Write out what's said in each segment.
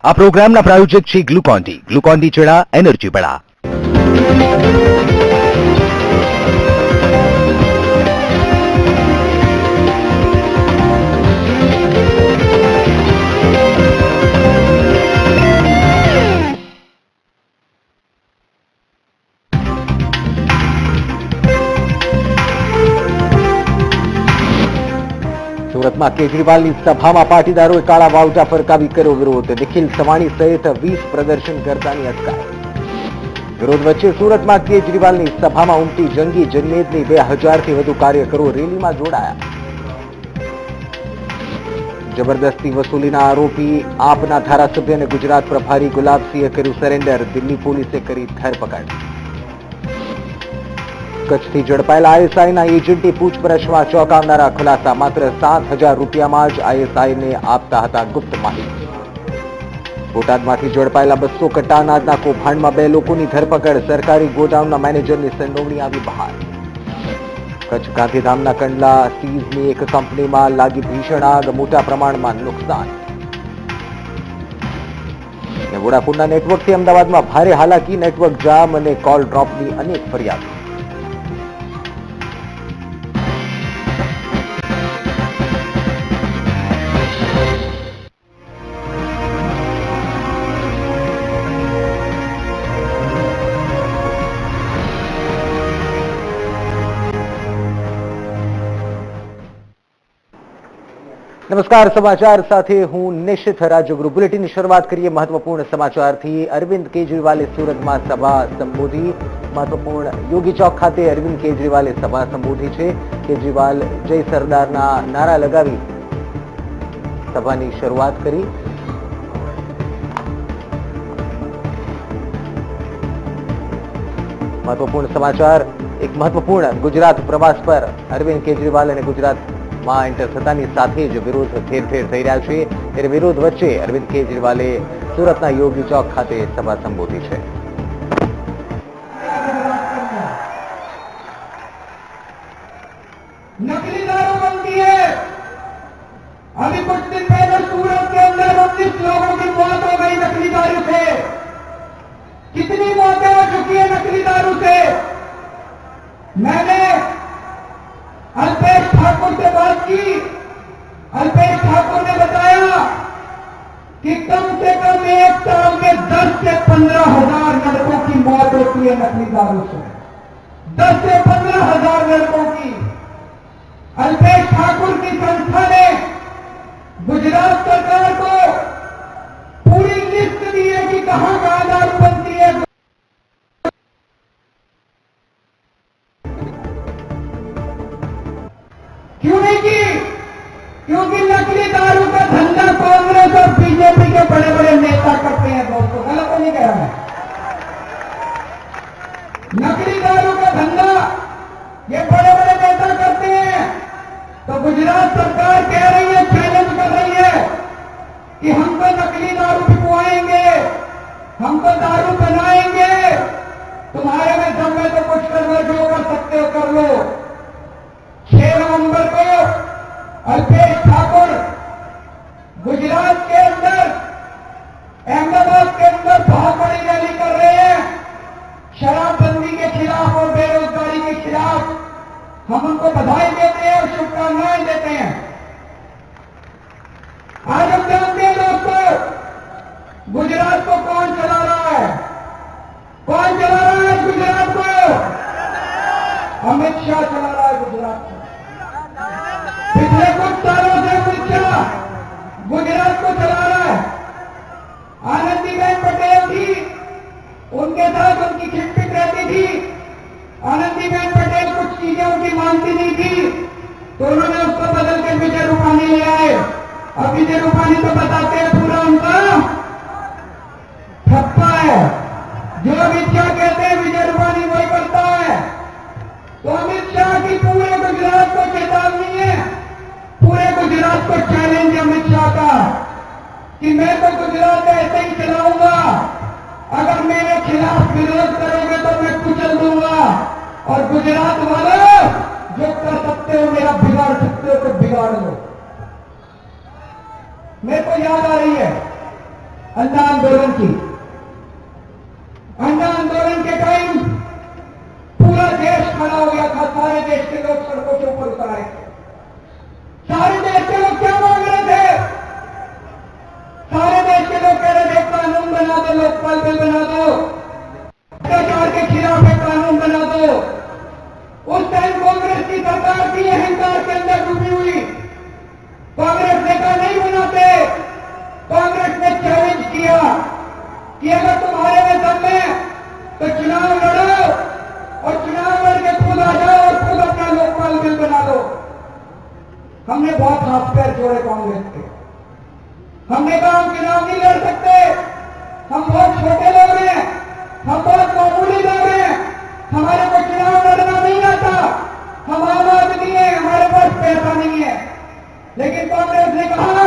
આ પ્રોગ્રામના પ્રાયોજક છે ગ્લુકોન ડી ચેડા એનર્જી બળા। સુરતમાં કેજરીવાલની સભામાં પાટીદારોએ કાળા વાવટા ફરકાવી કર્યો વિરોધ। નિખિલ સવાણી સહિત 20 પ્રદર્શનકર્તાની અટકાયત। વિરોધ વચ્ચે સુરતમાં કેજરીવાલની સભામાં ઉમટી જંગી જનમેદની 2000થી વધુ કાર્યકરો રેલીમાં જોડાયા। જબરદસ્તી વસૂલીના આરોપી આપના ધારાસભ્ય અને ગુજરાત પ્રભારી ગુલાબસિંહે કર્યું સરેન્ડર। દિલ્હી પોલીસે કરી ધરપકડ। કચ્છથી ઝડપાયેલા આઈએસઆઈના એજન્ટે પૂછપરછમાં ચોંકાવનારા ખુલાસા। માત્ર 7,000 રૂપિયામાં જ આઈએસઆઈને આપતા હતા ગુપ્ત માહિતી। બોટાદમાંથી ઝડપાયેલા 200 કટ્ટા અનાજના કૌભાંડમાં 2 લોકોની ધરપકડ। સરકારી ગોડાઉનના મેનેજરની સંડોવણી આવી બહાર। કચ્છ ગાંધીધામના કંડલા સીઝની એક કંપનીમાં લાગી ભીષણ આગ। મોટા પ્રમાણમાં નુકસાન। વોડાફોનના નેટવર્કથી અમદાવાદમાં ભારે હાલાકી। નેટવર્ક જામ અને કોલ ડ્રોપની અનેક ફરિયાદો। નમસ્કાર, સમાચાર સાથે હું નિશિત રાજગુરુ। બુલેટિનની શરૂઆત કરીએ મહત્વપૂર્ણ સમાચારથી। અરવિંદ કેજરીવાલે સુરતમાં સભા સંબોધી। મહત્વપૂર્ણ યોગી ચોક ખાતે અરવિંદ કેજરીવાલે સભા સંબોધી છે। કેજરીવાલ જય સરદારના નારા લગાવી સભાની શરૂઆત કરી। મહત્વપૂર્ણ સમાચાર। એક મહત્વપૂર્ણ ગુજરાત પ્રવાસ પર અરવિંદ કેજરીવાલ અને ગુજરાતમાં એન્ટર થતાની સાથે જ વિરોધ ઠેર ઠેર થઈ રહ્યા છે। ત્યારે વિરોધ વચ્ચે અરવિંદ કેજરીવાલે સુરતના યોગી ચોક ખાતે સભા સંબોધી છે। नकली दारूबंदी है। अभी कुछ दिन पहले सूरत के अंदर 29 लोगों की मौत हो गई नकली दारू से। कितनी मौतें हो चुकी है नकली दारू से। मैंने अल्पेश ठाकुर से बात की। अल्पेश ठाकुर ने बताया कि कम से कम एक साल में 10 से 15,000 लड़कों की मौत होती है नकली दारू से। 10 से 15,000 लड़कों की। अल्पेश ठाकुर की संस्था ने गुजरात सरकार को पूरी लिस्ट दी है कि कहां कहां दारू बनती है। क्यों नहीं की? क्योंकि नकली दारू का धंधा कांग्रेस और बीजेपी के बड़े बड़े नेता करते हैं। दोस्तों, गलत तो नहीं कह रहा है। नकली दारू का धंधा ये बड़े बड़े नेता करते हैं। तो गुजरात सरकार कह रही है, चैलेंज कर रही है कि हम तो नकली दारू बिकवाएंगे, हम तो दारू बनाएंगे। तुम्हारे में दम में तो कुछ कर लो, जो कर सकते हो कर लो। 6 नवंबर को अल्पेश ठाकुर गुजरात के अंदर अहमदाबाद के अंदर बहुत बड़ी रैली कर रहे हैं शराबबंदी के खिलाफ और बेरोजगारी के खिलाफ। हम उनको बधाई देते हैं और शुभकामनाएं देते हैं। आज हम जानते हैं दोस्तों, गुजरात को कौन चला रहा है? कौन चला रहा है गुजरात को? अमित शाह चला रहा है गुजरात को। पिछले कुछ सालों से अमित शाह गुजरात को चला रहा है। आनंदीबेन पटेल थी, उनके साथ उनकी खिटपिट रहती थी। आनंदीबेन पटेल कुछ चीजें उनकी मानती नहीं थी, तो उन्होंने उसको बदल के विजय रूपानी ले आए। अब विजय रूपानी तो बताते हैं पूरा उनका ठप्पा है। जो अमित शाह कहते हैं विजय रूपानी वही करता है। तो अमित शाह की पूरे गुजरात को चेतावनी है, पूरे गुजरात को चैलेंज है अमित शाह का कि मैं तो गुजरात ऐसे ही चलाऊंगा। अगर मेरे खिलाफ विरोध करोगे तो मैं कुचल दूंगा। और गुजरात वाले जो कर सकते हो मेरा बिगाड़ सकते हो तो बिगाड़ लो। मेरे को याद आ रही है अंडा आंदोलन की। अंडा आंदोलन के टाइम पूरा देश खड़ा हो गया था, सारे देश के लोग सड़कों के ऊपर उतर आए थे। सारे देश के लोग क्या मांग रहे थे? सारे देश के लोग कह रहे थे कानून बना दो, लोकपाल बिल बना दो, भ्रष्टाचार के खिलाफ एक कानून बना दो। उस टाइम कांग्रेस की सरकार की अहंकार के अंदर डूबी हुई। कांग्रेस ने कहा नहीं बनाते। कांग्रेस ने चैलेंज किया कि अगर तुम्हारे में दम है तो चुनाव लड़ो और चुनाव लड़के खुद आ जाओ और खुद अपना लोकपाल बिल बना दो। हमने बहुत हाथ पैर जोड़े कांग्रेस के। हमने कहा हम चुनाव नहीं लड़ सकते, हम बहुत छोटे लोग हैं, हम बहुत मामूली लोग हैं, हमारे को चुनाव लड़ना नहीं आता, हम आम आदमी है, हमारे पास पैसा नहीं है। लेकिन कांग्रेस ने कहा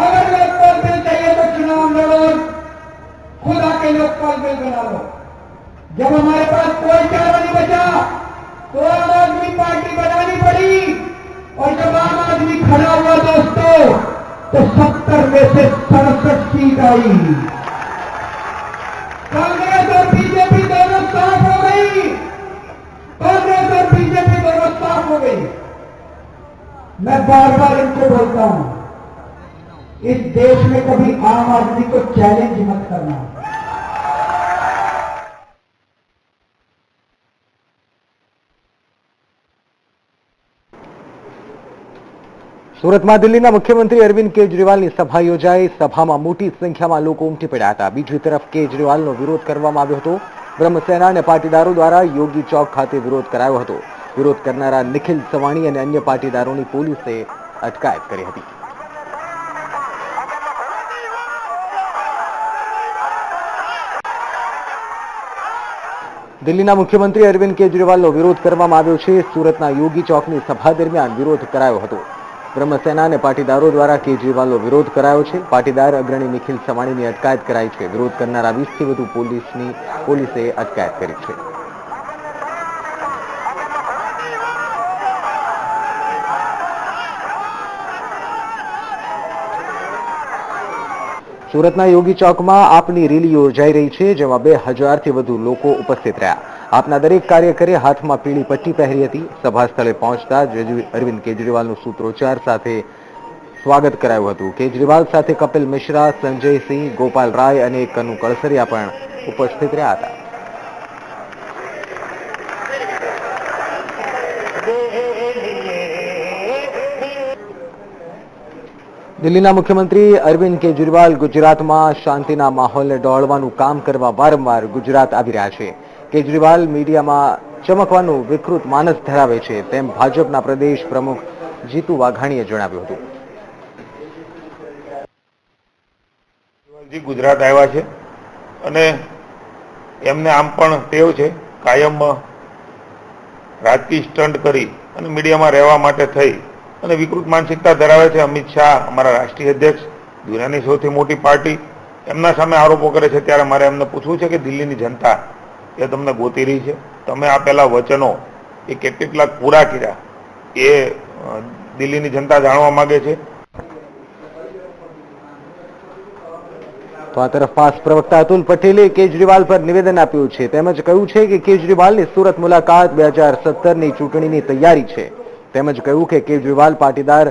अगर लोकपाल बिल चाहिए तो चुनाव लड़ो, खुद आके लोकपाल बिल बना लो। जब हमारे पास कोई चारा नहीं बचा तो आम आदमी पार्टी बनानी पड़ी, और जब आम आदमी खड़ा हुआ दोस्तों तो 70 में से 67 सीट आई। कांग्रेस और बीजेपी दोनों साफ हो गई। कांग्रेस और बीजेपी दोनों साफ हो गई। मैं बार बार इनको बोलता हूं, इस देश में कभी आम आदमी को चैलेंज मत करना। સુરતમાં દિલ્હીના મુખ્યમંત્રી અરવિંદ કેજરીવાલની સભા યોજાઈ. સભામાં મોટી સંખ્યામાં લોકો ઉમટી પડ્યા હતા. બીજી તરફ કેજરીવાલનો વિરોધ કરવામાં આવ્યો હતો. બ્રહ્મસેના અને પાટીદારો દ્વારા યોગી ચોક ખાતે વિરોધ કરાયો હતો. વિરોધ કરનારા નિખિલ સવાણી અને અન્ય પાટીદારોની પોલીસે અટકાયત કરી હતી. દિલ્હીના મુખ્યમંત્રી અરવિંદ કેજરીવાલનો વિરોધ કરવામાં આવ્યો છે. સુરતના યોગી ચોકની સભા દરમિયાન વિરોધ કરાયો હતો. બ્રહ્મસેના અને પાટીદારો દ્વારા કેજરીવાલનો વિરોધ કરાયો છે. પાટીદાર અગ્રણી નિખિલ સવાણીની અટકાયત કરાઈ છે. વિરોધ કરનારા 20થી વધુ પોલીસે અટકાયત કરી છે. સુરતના યોગી ચોકમાં આપની રેલી યોજાઈ રહી છે, જેમાં 2000થી વધુ લોકો ઉપસ્થિત રહ્યા. આપના દરેક કાર્યકરે હાથમાં પીળી પટ્ટી પહેરી હતી. સભા સ્થળે પહોંચતા જ અરવિંદ કેજરીવાલનું સૂત્રોચ્ચાર સાથે સ્વાગત કરાયું હતું. કેજરીવાલ સાથે કપિલ મિશ્રા, સંજયસિંહ, ગોપાલ રાય અને કનુ કળસરિયા પણ ઉપસ્થિત રહ્યા હતા. દિલ્હીના મુખ્યમંત્રી અરવિંદ કેજરીવાલ ગુજરાતમાં શાંતિના માહોલને ડહોળવાનું કામ કરવા વારંવાર ગુજરાત આવી રહ્યા છે. કેજરીવાલ મીડિયામાં ચમકવાનું વિકૃત માનસ ધરાવે છે, તેમ ભાજપના પ્રદેશ પ્રમુખ જીતુ વાઘાણીએ જણાવ્યું હતું. ગુજરાત આવ્યા છે અને એમને આમ પણ ટેવ છે કાયમ રાજકીય સ્ટન્ટ કરી અને મીડિયામાં રહેવા માટે થઈ અને વિકૃત માનસિકતા ધરાવે છે. અમિત શાહ, અમારા રાષ્ટ્રીય અધ્યક્ષ, દુનિયાની સૌથી મોટી પાર્ટી, એમના સામે આરોપો કરે છે. ત્યારે મારે એમને પૂછવું છે કે દિલ્હીની જનતા એ તમને ગોતી રહી છે. તમે આપેલા વચનો એ કેટલાક પૂરા કર્યા એ દિલ્હીની જનતા જાણવા માંગે છે. તો આ તરફ પાસ પ્રવક્તા અતુલ પટેલે કેજરીવાલ પર નિવેદન આપ્યું છે. તેમજ કહ્યું છે કે કેજરીવાલની સુરત મુલાકાત 2017ની ચૂંટણીની તૈયારી છે. તેમજ કહ્યું કે કેજરીવાલ પાટીદાર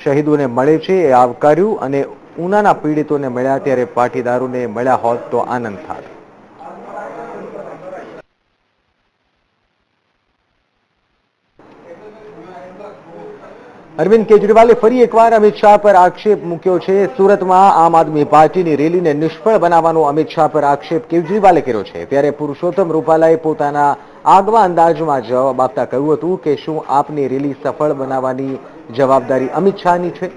શહીદોને મળે છે એ આવકાર્યું અને ઉનાના પીડિતોને મળ્યા ત્યારે પાટીદારોને મળ્યા હોત તો આનંદ થાત. અરવિંદ કેજરીવાલે ફરી એકવાર અમિત શાહ પર આક્ષેપ મૂક્યો છે. સુરતમાં આમ આદમી પાર્ટીની રેલીને નિષ્ફળ બનાવવાનો અમિત શાહ પર આક્ષેપ કેજરીવાલે કર્યો છે. ત્યારે પુરુષોત્તમ રૂપાલાએ પોતાના આગવા અંદાજમાં જવાબ આપતા કહ્યું હતું કે શું આપની રેલી સફળ બનાવવાની જવાબદારી અમિત શાહની છે?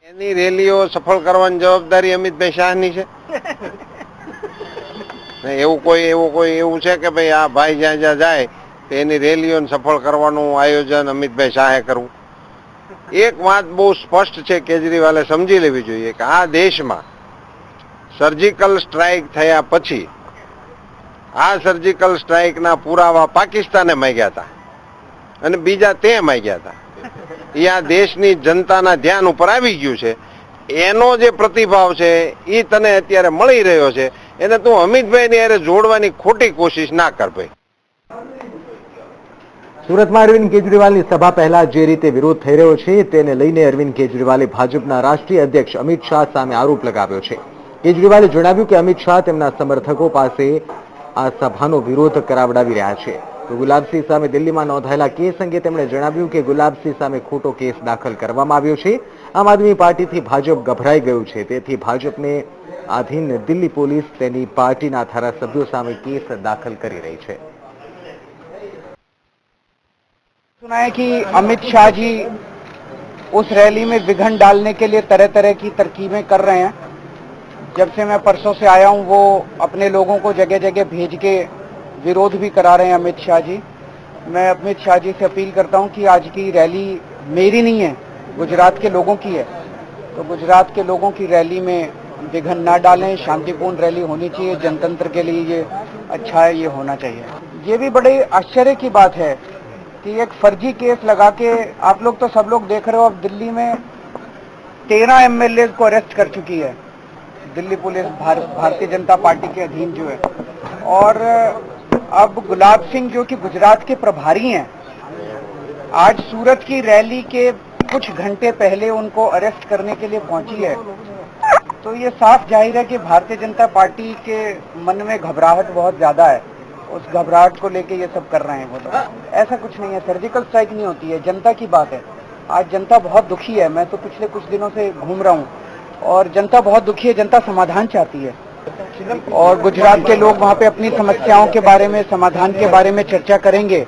એની રેલીઓ સફળ કરવાની જવાબદારી અમિતભાઈ શાહની છે. એવું છે કે ભાઈ આ ભાઈ જ્યાં જ્યાં જાય એની રેલીઓને સફળ કરવાનું આયોજન અમિતભાઈ શાહે કરવું. એક વાત બહુ સ્પષ્ટ છે, કેજરીવાલે સમજી લેવી જોઈએ કે આ દેશમાં સર્જિકલ સ્ટ્રાઇક થયા પછી આ સર્જિકલ સ્ટ્રાઇકના પુરાવા પાકિસ્તાને માંગ્યા હતા અને બીજા તે માંગ્યા હતા. એ આ દેશની જનતાના ધ્યાન ઉપર આવી ગયું છે. એનો જે પ્રતિભાવ છે એ તને અત્યારે મળી રહ્યો છે, એને તું અમિતભાઈની હારે જોડવાની ખોટી કોશિશ ના કર ભાઈ. સુરતમાં અરવિંદ કેજરીવાલની સભા પહેલા જે રીતે વિરોધ થઈ રહ્યો છે તેને લઈને અરવિંદ કેજરીવાલે ભાજપના રાષ્ટ્રીય અધ્યક્ષ અમિત શાહ સામે આરોપ લગાવ્યો છે. કેજરીવાલે જણાવ્યું કે અમિત શાહ તેમના સમર્થકો પાસે આ સભાનો વિરોધ કરાવડાવી રહ્યા છે. તો ગુલાબસિંહ સામે દિલ્હીમાં નોંધાયેલા કેસ અંગે તેમણે જણાવ્યું કે ગુલાબસિંહ સામે ખોટો કેસ દાખલ કરવામાં આવ્યો છે. આમ આદમી પાર્ટીથી ભાજપ ગભરાઈ ગયું છે, તેથી ભાજપને આધીન દિલ્હી પોલીસ તેની પાર્ટીના ધારાસભ્યો સામે કેસ દાખલ કરી રહી છે. सुना है कि अमित शाह जी उस रैली में विघन डालने के लिए तरह तरह की तरकीबें कर रहे हैं. जब से मैं परसों से आया हूं वो अपने लोगों को जगह जगह भेज के विरोध भी करा रहे हैं अमित शाह जी. मैं अमित शाह जी से अपील करता हूं कि आज की रैली मेरी नहीं है, गुजरात के लोगों की है. तो गुजरात के लोगों की रैली में विघन ना डालें, शांतिपूर्ण रैली होनी चाहिए. जनतंत्र के लिए ये अच्छा है, ये होना चाहिए. ये भी बड़े आश्चर्य की बात है कि एक फर्जी केस लगा के आप लोग तो सब लोग देख रहे हो, अब दिल्ली में 13 एमएलए को अरेस्ट कर चुकी है दिल्ली पुलिस, भारतीय जनता पार्टी के अधीन जो है. और अब गुलाब सिंह जो कि गुजरात के प्रभारी हैं, आज सूरत की रैली के कुछ घंटे पहले उनको अरेस्ट करने के लिए पहुंची है. तो ये साफ जाहिर है कि भारतीय जनता पार्टी के मन में घबराहट बहुत ज्यादा है. उस घबराहट को लेके ये सब कर रहे हैं. वो लोग ऐसा कुछ नहीं है, सर्जिकल स्ट्राइक नहीं होती है, जनता की बात है. आज जनता बहुत दुखी है. मैं तो पिछले कुछ दिनों से घूम रहा हूँ और जनता बहुत दुखी है. जनता समाधान चाहती है और गुजरात के लोग वहाँ पे अपनी समस्याओं के बारे में, समाधान के बारे में चर्चा करेंगे.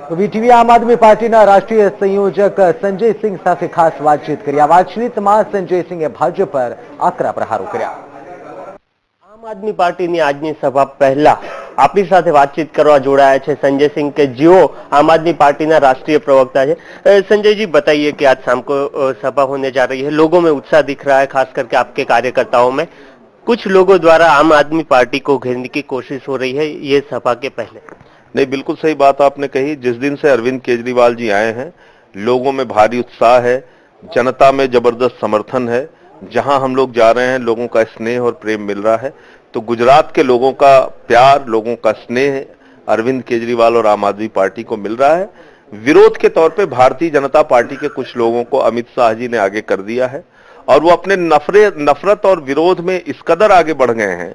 તો વીટીવી આમ આદમી પાર્ટીના રાષ્ટ્રીય સંયોજક સંજય સિંહ સાથે ખાસ વાતચીત કરી. આ વાતચીતમાં સંજય સિંહે ભાજપ પર આકરા પ્રહારો કર્યા. આમ આદમી પાર્ટીની આજની સભા પહેલા આપણી સાથે વાતચીત કરવા જોડાયા છે संजय सिंह के જેઓ આમ આદમી પાર્ટીના રાष्ट्रीय प्रवक्ता है. संजय जी बताइए कि आज शाम को सभा होने जा रही है, लोगों में उत्साह दिख रहा है, खास करके आपके कार्यकर्ताओं में. कुछ लोगों द्वारा आम आदमी पार्टी को घेरने की कोशिश हो रही है ये सभा के पहले. नहीं, बिल्कुल सही बात आपने कही. जिस दिन से अरविंद केजरीवाल जी आए हैं, लोगों में भारी उत्साह है, जनता में जबरदस्त समर्थन है. जहां हम लोग जा रहे हैं लोगों का स्नेह और प्रेम मिल रहा है. तो गुजरात के लोगों का प्यार, लोगों का स्नेह अरविंद केजरीवाल और आम आदमी पार्टी को मिल रहा है. विरोध के तौर पे भारतीय जनता पार्टी के कुछ लोगों को अमित शाह जी ने आगे कर दिया है और वो अपने नफरत और विरोध में इस कदर आगे बढ़ गए हैं.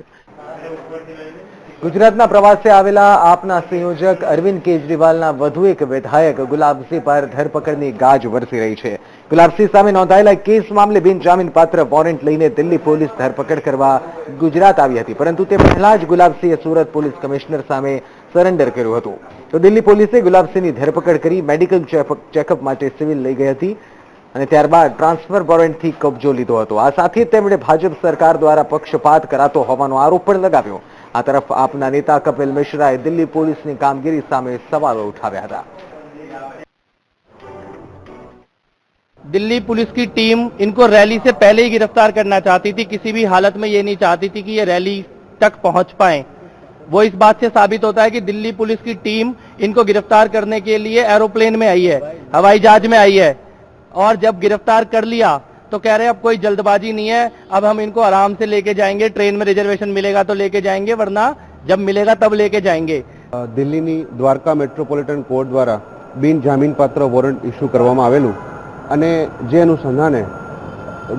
ગુજરાતના પ્રવાસે આવેલા આપના સંયોજક અરવિંદ કેજરીવાલના વધુ એક વિધાયક ગુલાબસિંહ પર ધરપકડની ગાજ વરસી રહી છે. ગુલાબસિંહ સામે નોંધાયેલા કેસ મામલે બિનજામીનપાત્ર વોરંટ લઈને દિલ્હી પોલીસ ધરપકડ કરવા ગુજરાત આવી હતી, પરંતુ તે પહેલા જ ગુલાબસિંહે સુરત પોલીસ કમિશનર સામે સરેન્ડર કર્યું હતું. તો દિલ્હી પોલીસે ગુલાબસિંહની ધરપકડ કરી મેડિકલ ચેકઅપ માટે સિવિલ લઈ ગઈ હતી અને ત્યારબાદ ટ્રાન્સફર વોરંટથી કબજો લીધો હતો. આ સાથે તેમણે ભાજપ સરકાર દ્વારા પક્ષપાત કરાતો હોવાનો આરોપ પણ લગાવ્યો. આ તરફ આપના નેતા કપિલ મિશ્રાએ દિલ્હી પોલીસની કામગીરી સામે સવાલો ઉઠાવ્યા હતા. दिल्ली पुलिस की टीम इनको रैली से पहले ही गिरफ्तार करना चाहती थी, किसी भी हालत में ये नहीं चाहती थी कि ये रैली तक पहुंच पाए. वो इस बात से साबित होता है कि दिल्ली पुलिस की टीम इनको गिरफ्तार करने के लिए एरोप्लेन में आई है, हवाई जहाज में आई है, और जब गिरफ्तार कर लिया तो कह रहे हैं अब कोई जल्दबाजी नहीं है, अब हम इनको आराम से लेके जाएंगे, ट्रेन में रिजर्वेशन मिलेगा तो लेके जाएंगे, वरना जब मिलेगा तब लेके जाएंगे. દિલ્હીની દ્વારકા મેટ્રોપોલિટન કોર્ટ દ્વારા બિન જામીનપાત્ર વોરંટ ઇસ્યુ કરવામાં આવેલું અને જે અનુસંધાને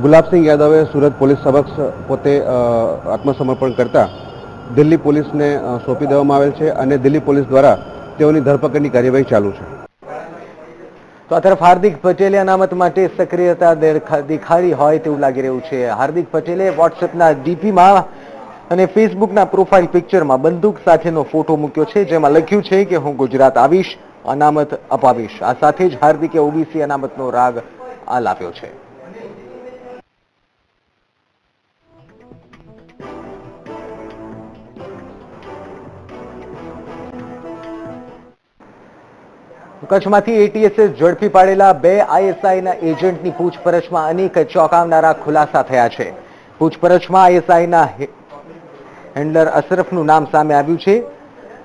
ગુલાબસિંહ યાદવે સુરત પોલીસ સમક્ષ પોતે આત્મસમર્પણ કરતા દિલ્હી પોલીસને સોંપી દેવામાં આવેલ છે અને દિલ્હી પોલીસ દ્વારા તેઓની ધરપકડની કાર્યવાહી ચાલુ છે. તો આ તરફ હાર્દિક પટેલે અનામત માટે સક્રિયતા દેખાડી હોય તેવું લાગી રહ્યું છે. હાર્દિક પટેલે વોટ્સએપના ડીપીમાં અને ફેસબુકના પ્રોફાઇલ પિક્ચરમાં બંદૂક સાથેનો ફોટો મૂક્યો છે, જેમાં લખ્યું છે કે હું ગુજરાત આવીશ, અનામત અપાવીશ. આ સાથે જ હાર્દિકે ઓબીસી અનામતનો રાગ આલાપ્યો છે. કચ્છમાંથી એટીએસે ઝડપી પાડેલા 2 આઈએસઆઈના એજન્ટની પૂછપરછમાં અનેક ચોંકાવનારા ખુલાસા થયા છે. પૂછપરછમાં આઈએસઆઈના હેન્ડલર અશરફનું નામ સામે આવ્યું છે.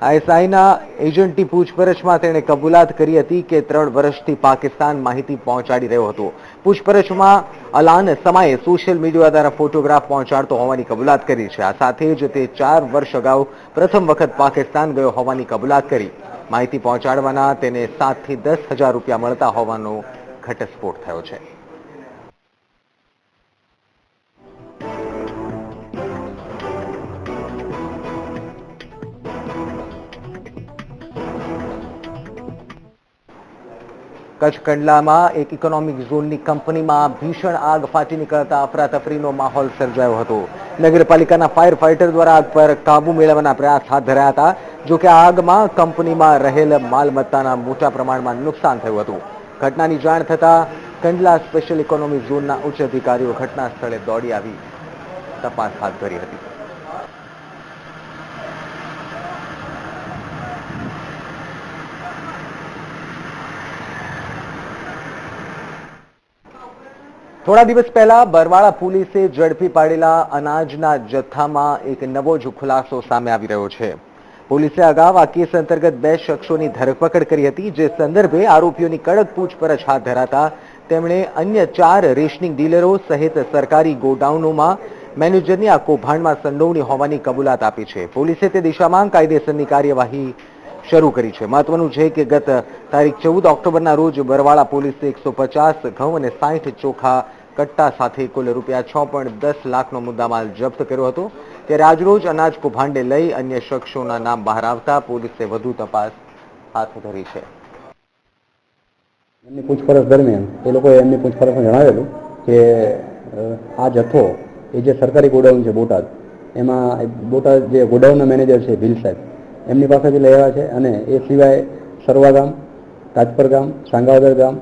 આઈએસઆઈના એજન્ટની પૂછપરછમાં તેણે કબૂલાત કરી હતી કે 3 વર્ષથી પાકિસ્તાન માહિતી પહોંચાડી રહ્યો હતો. પૂછપરછમાં અલાન સમાએ સોશિયલ મીડિયા દ્વારા ફોટોગ્રાફ પહોંચાડતો હોવાની કબૂલાત કરી છે. આ સાથે જ તે 4 વર્ષ અગાઉ પ્રથમ વખત પાકિસ્તાન ગયો હોવાની કબૂલાત કરી. માહિતી પહોંચાડવાના તેને 7 થી 10 હજાર રૂપિયા મળતા હોવાનો ઘટસ્ફોટ થયો છે. કચ્છ કંડલામાં એક ઇકોનોમિક ઝોનની કંપનીમાં ભીષણ આગ ફાટી નીકળતા અફરાતફરીનો માહોલ સર્જાયો હતો. નગરપાલિકાના ફાયર ફાઇટર દ્વારા આગ પર કાબુ મેળવવાના પ્રયાસ હાથ ધરાયા હતા. જોકે આગમાં કંપનીમાં રહેલ માલમત્તાના મોટા પ્રમાણમાં નુકસાન થયું હતું. ઘટનાની જાણ થતાં કંડલા સ્પેશિયલ ઇકોનોમિક ઝોનના ઉચ્ચ અધિકારીઓ ઘટના સ્થળે દોડી આવી તપાસ હાથ ધરી હતી. થોડા દિવસ પહેલા બરવાળા પોલીસે ઝડપી પાડેલા અનાજના જથ્થામાં એક નવો જ ખુલાસો સામે આવી રહ્યો છે. પોલીસે અગાઉ આ કેસ અંતર્ગત 2 શખ્સોની ધરપકડ કરી હતી, જે સંદર્ભે આરોપીઓની કડક પૂછપરછ હાથ ધરાતા તેમણે અન્ય 4 રેશનિંગ ડીલરો સહિત સરકારી ગોડાઉનોમાં મેનેજરની આ કૌભાંડમાં સંડોવણી હોવાની કબૂલાત આપી છે. પોલીસે તે દિશામાં કાયદેસરની કાર્યવાહી શરૂ કરી છે. મહત્વનું છે કે ગત તારીખ 14 ઓક્ટોબરના રોજ બરવાળા પોલીસે 150 ઘઉં અને 60 ચોખા કટ્ટા સાથે કુલ ₹6.10 લાખનો મુદ્દામાલ જપ્ત કર્યો હતો. ત્યારે આજરોજ અનાજ કૌભાંડને લઈ અન્ય શખ્સોના નામ બહાર આવતા પોલીસે વધુ તપાસ હાથ ધરી છે. એમની પૂછપરછ દરમિયાન એ લોકોએ એમની પૂછપરછમાં જણાવેલું કે આ જથ્થો એ જે સરકારી ગોડાઉન છે બોટાદ, એમાં બોટાદ જે ગોડાઉનના મેનેજર છે ભીલ સાહેબ, એમની પાસેથી લઈ આવ્યા છે. અને એ સિવાય સરવા ગામ, તાજપર ગામ, સાંગાવદર ગામ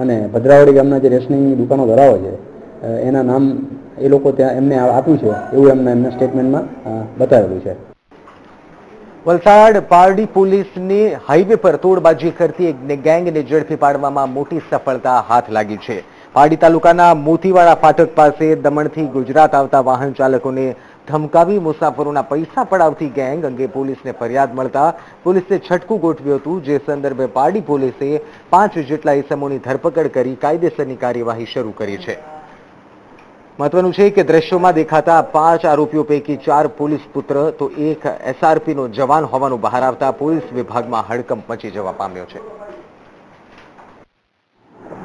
અને ભદ્રાવાડી ગામના જે રેશનિંગની દુકાનો ધરાવે છે એના નામ એ લોકો ત્યાં એમને આપ્યું છે એવું એમના સ્ટેટમેન્ટમાં બતાવેલું છે. વલસાડ પારડી પોલીસની હાઈવે પર તોડબાજી કરતી એક ગેંગને ઝડપી પાડવામાં મોટી સફળતા હાથ લાગી છે. પારડી તાલુકાના મોતીવાડા ફાટક પાસે દમણથી ગુજરાત આવતા વાહન ચાલકોને ધમકાવી મુસાફરોના પૈસા પડાવતી ગેંગ અંગે પોલીસને ફરિયાદ મળતા પોલીસે છટકું ગોઠવ્યું હતું, જે સંદર્ભે પારડી પોલીસે 5 જેટલા ઇસમોની ધરપકડ કરી કાયદેસરની કાર્યવાહી શરૂ કરી છે. મહત્વનું છે કે દ્રશ્યોમાં દેખાતા 5 આરોપીઓ પૈકી 4 પોલીસ પુત્ર તો એક એસઆરપીનો જવાન હોવાનું બહાર આવતા પોલીસ વિભાગમાં હડકંપ મચી જવા પામ્યો છે.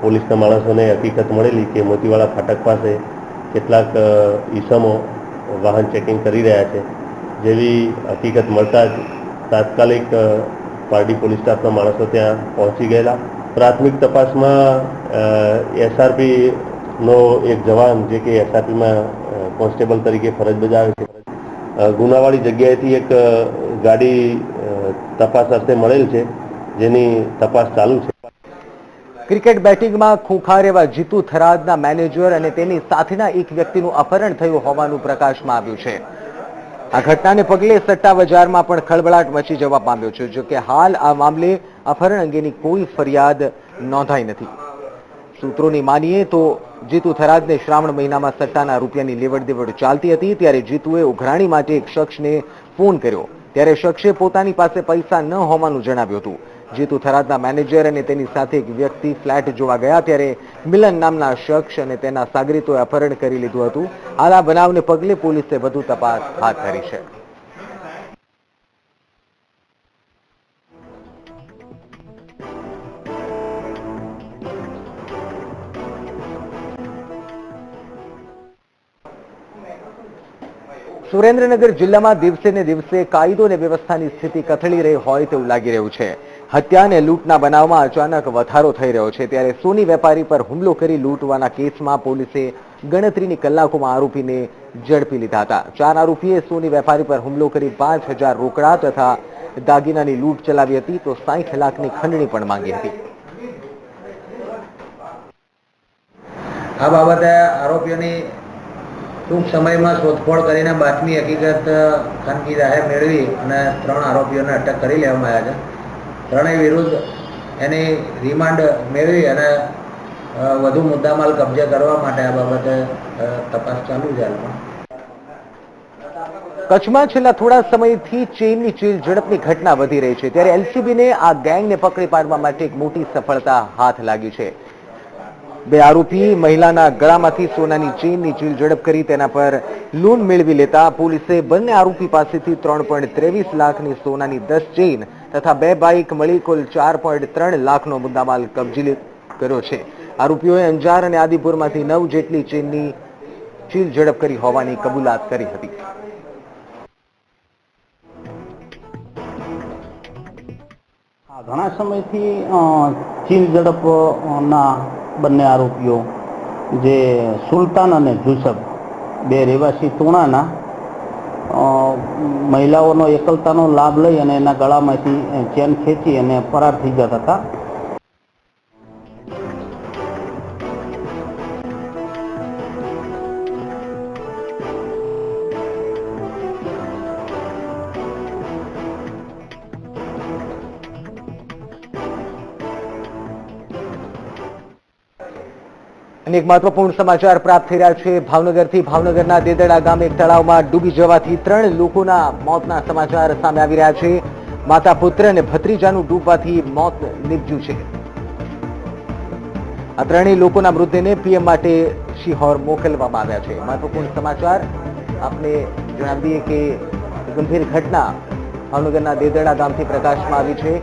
પોલીસના માણસોને હકીકત મળેલી કે મોતીવાડા ફાટક પાસે કેટલાક ઈસમો વાહન ચેકિંગ કરી રહ્યા છે. જેવી હકીકત મળતા જ તાત્કાલિક પારડી પોલીસ સ્ટાફના માણસો ત્યાં પહોંચી ગયેલા. પ્રાથમિક તપાસમાં એસઆરપીનો એક જવાન જે કે એસઆરપીમાં કોન્સ્ટેબલ તરીકે ફરજ બજાવે છે, ગુનાવાળી જગ્યાએથી એક ગાડી તપાસ અર્થે મળેલ છે, જેની તપાસ ચાલુ છે. ક્રિકેટ બેટિંગમાં ખૂંખાર એવા જીતુ થરાદના મેનેજર અને તેની સાથેના એક વ્યક્તિનું અપહરણ થયું હોવાનું પ્રકાશમાં આવ્યું છે. આ ઘટનાને પગલે સટ્ટા બજારમાં પણ ખળબળાટ મચી જવા પામ્યો છે. જો કે હાલ આ મામલે અપહરણ અંગેની કોઈ ફરિયાદ નોંધાઈ નથી. સૂત્રોની માનીએ તો જીતુ થરાદને શ્રાવણ મહિનામાં સટ્ટાના રૂપિયાની લેવડ દેવડ ચાલતી હતી. ત્યારે જીતુએ ઉઘરાણી માટે એક શખ્સને ફોન કર્યો, ત્યારે શખ્સે પોતાની પાસે પૈસા ન હોવાનું જણાવ્યું હતું. જીતુ થરાદના મેનેજર અને તેની સાથે એક વ્યક્તિ ફ્લેટ જોવા ગયા, ત્યારે મિલન નામના શખ્સ અને તેના સાગરીતોએ અપહરણ કરી લીધું હતું. હાલ આ બનાવને પગલે પોલીસે વધુ તપાસ હાથ ધરી છે. સુરેન્દ્રનગર જિલ્લામાં દિવસે ને દિવસે કાયદો અને વ્યવસ્થાની સ્થિતિ કથળી રહી હોય તેવું લાગી રહ્યું છે. હત્યા અને લૂંટના બનાવમાં અચાનક વધારો થઈ રહ્યો છે. ત્યારે સોની વેપારી પર હુમલો કરી લૂંટવાના કેસમાં પોલીસે ગણતરીની કલાકોમાં આરોપીને ઝડપી લીધા હતા. 4 આરોપીએ સોની વેપારી પર હુમલો કરી 5,000 રોકડા તથા દાગીનાની લૂંટ ચલાવી હતી, તો 60 લાખની ખંડણી પણ માંગી હતી. આ બાબતે આરોપીઓની ટૂંક સમયમાં શોધખોળ કરીને બાતમી હકીકત ખાનગી જાહેર મેળવી અને 3 આરોપીઓને અટક કરી લેવામાં આવ્યા છે. ત્રણેય વિરુદ્ધ એની રિમાન્ડ મેળવી અને વધુ મુદ્દામાલ કબજે કરવા માટે આ બાબતે તપાસ ચાલુ છે. કચ્છમાં છેલ્લા થોડા સમયથી ચેઇનની ચીલ ઝડપની ઘટના વધી રહી છે, ત્યારે એલસીબીને આ ગેંગને પકડી પાડવા માટે એક મોટી સફળતા હાથ લાગી છે. બે આરોપી મહિલાના ગળામાંથી સોનાની ચેઇનની ચીલ ઝડપ કરી તેના પર લોન મેળવી લેતા પોલીસે બંને આરોપી પાસેથી 3.23 લાખની સોનાની 10 ચેઇન તથા 2 બાઇક મળી કુલ 4.3 લાખનો મુદ્દામાલ કબજે કર્યો છે. આરોપીઓએ અંજાર અને આદિપુરમાંથી 9 જેટલી ચેઇનની ચીલ ઝડપ કરી હોવાની કબૂલાત કરી હતી. ઘણા સમયથી ચીલ ઝડપના બંને આરોપીઓ જે સુલતાન અને જુસબ બે રહેવાસી તુણાના મહિલાઓનો એકલતાનો લાભ લઈ અને એના ગળામાંથી ચેન ખેંચી અને ફરાર થઈ જતા હતા. અને એક મહત્વપૂર્ણ સમાચાર પ્રાપ્ત થઈ રહ્યા છે. ભાવનગરથી ભાવનગરના દેદડા ગામે એક તળાવમાં ડૂબી જવાથી 3 લોકોના મોતના સમાચાર સામે આવી રહ્યા છે. માતા પુત્ર અને ભત્રીજાનું ડૂબવાથી મોત નીપજ્યું છે. આ 3 લોકોના મૃતદેહને પીએમ માટે શિહોર મોકલવામાં આવ્યા છે. મહત્વપૂર્ણ સમાચાર આપને જણાવી દઈએ કે ગંભીર ઘટના ભાવનગરના દેદડા ગામથી પ્રકાશમાં આવી છે.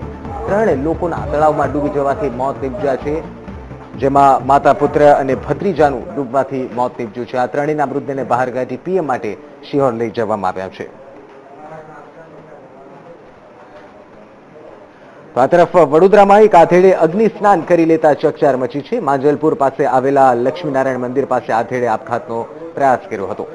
3 લોકોના તળાવમાં ડૂબી જવાથી મોત નીપજ્યા છે, જેમાં માતા પુત્ર અને ભત્રીજાનું ડૂબવાથી મોત નીપજ્યું છે. આ 3ના મૃતદેહને બહાર કાઢી પીએમ માટે શિહોર લઈ જવામાં આવ્યા છે. તો આ તરફ વડોદરામાં એક આધેડે અગ્નિ સ્નાન કરી લેતા ચકચાર મચી છે. માંજલપુર પાસે આવેલા લક્ષ્મીનારાયણ મંદિર પાસે આધેડે આપઘાતનો પ્રયાસ કર્યો હતો.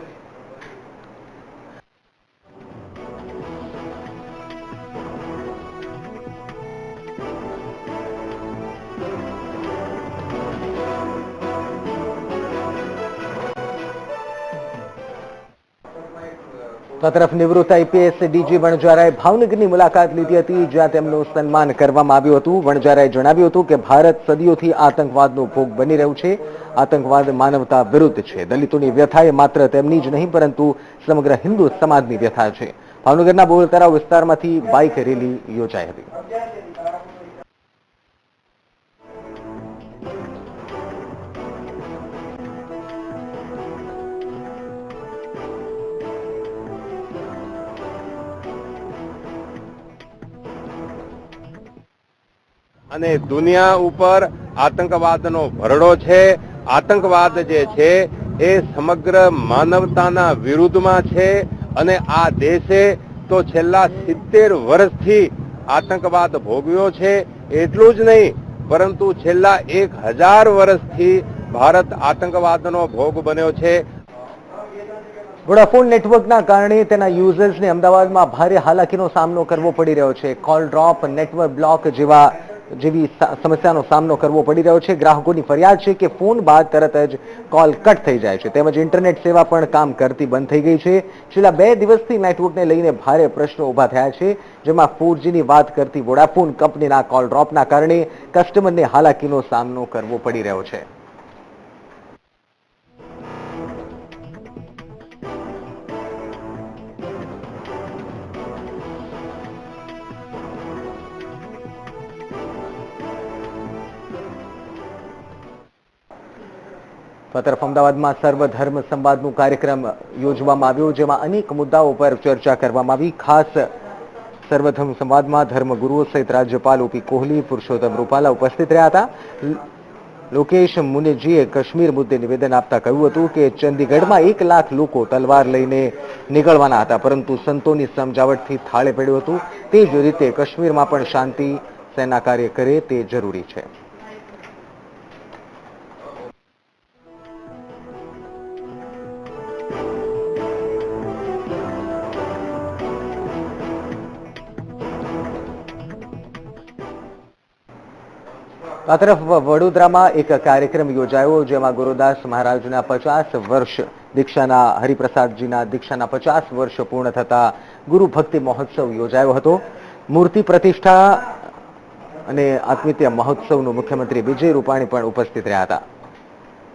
તો તરફ નિવૃત્ત આઈપીએસ ડીજી વણજારાએ ભાવનગરની મુલાકાત લીધી હતી, જ્યાં તેમનું સન્માન કરવામાં આવ્યું હતું. વણજારાએ જણાવ્યું હતું કે ભારત સદીઓથી આતંકવાદનો ભોગ બની રહ્યું છે. આતંકવાદ માનવતા વિરુદ્ધ છે. દલિતોની વ્યથા એ માત્ર તેમની જ નહીં પરંતુ સમગ્ર હિન્દુ સમાજની વ્યથા છે. ભાવનગરના બોરતળાવ વિસ્તારમાંથી બાઇક રેલી યોજાઈ હતી. અને દુનિયા ઉપર આતંકવાદનો ભરડો છે. આતંકવાદ જે છે એ સમગ્ર માનવતાના વિરુદ્ધમાં છે અને આ દેશે તો છેલ્લા 70 વર્ષથી આતંકવાદ ભોગવ્યો છે. એટલું જ નહીં પરંતુ છેલ્લા 1000 વર્ષથી ભારત આતંકવાદનો ભોગ બન્યો છે. વોડાફોન નેટવર્કના કારણે તેના યુઝર્સને અમદાવાદમાં ભારે હાલાકીનો સામનો કરવો પડી રહ્યો છે. કોલ ડ્રોપ, નેટવર્ક બ્લોક જેવી સમસ્યાનો સામનો કરવો પડી રહ્યો છે. ગ્રાહકોની ફરિયાદ છે કે ફોન બાદ તરત જ કોલ કટ થઈ જાય છે, તેમજ ઇન્ટરનેટ સેવા પણ કામ કરતી બંધ થઈ ગઈ છે. છેલ્લા 2 દિવસથી નેટવર્કને લઈને ભારે પ્રશ્નો ઉભા થયા છે, જેમાં 4Gની વાત કરતી વોડાફોન કંપનીના કોલ ડ્રોપના કારણે કસ્ટમરને હાલાકીનો સામનો કરવો પડી રહ્યો છે. તો તરફ અમદાવાદમાં સર્વધર્મ સંવાદનો કાર્યક્રમ યોજવામાં આવ્યો, જેમાં અનેક મુદ્દાઓ પર ચર્ચા કરવામાં આવી. ખાસ સર્વધર્મ સંવાદમાં ધર્મગુરુઓ સહિત રાજ્યપાલ ઓપી કોહલી, પુરુષોત્તમ રૂપાલા ઉપસ્થિત રહ્યા હતા. લોકેશ મુનેજીએ કાશ્મીર મુદ્દે નિવેદન આપતા કહ્યું હતું કે ચંદીગઢમાં 1 લાખ લોકો તલવાર લઈને નીકળવાના હતા, પરંતુ સંતોની સમજાવટથી થાળે પડ્યું હતું. તે જ રીતે કાશ્મીરમાં પણ શાંતિ સેના કાર્ય કરે તે જરૂરી છે. આ તરફ વડોદરામાં એક કાર્યક્રમ યોજાયો, જેમાં ગુરુદાસ મહારાજના 50 વર્ષ દીક્ષાના હરિપ્રસાદજીના દીક્ષાના 50 વર્ષ પૂર્ણ થતા ગુરુ ભક્તિ મહોત્સવ યોજાયો હતો. મૂર્તિ પ્રતિષ્ઠા અને આત્મીય મહોત્સવનું મુખ્યમંત્રી વિજય રૂપાણી પણ ઉપસ્થિત રહ્યા હતા.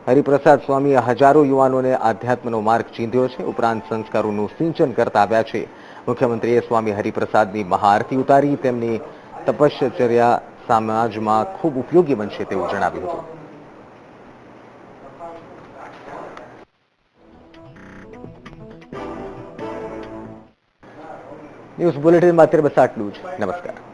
હરિપ્રસાદ સ્વામીએ હજારો યુવાનોને આધ્યાત્મનો માર્ગ ચીંધ્યો છે, ઉપરાંત સંસ્કારોનું સિંચન કરતા આવ્યા છે. મુખ્યમંત્રીએ સ્વામી હરિપ્રસાદની મહાઆરતી ઉતારી તેમની તપશ્ચર્યા સમાજમાં ખૂબ ઉપયોગી બનશે તેવું જણાવ્યું હતું. ન્યૂઝ બુલેટિનમાં અત્યારે બસ આટલું જ. નમસ્કાર.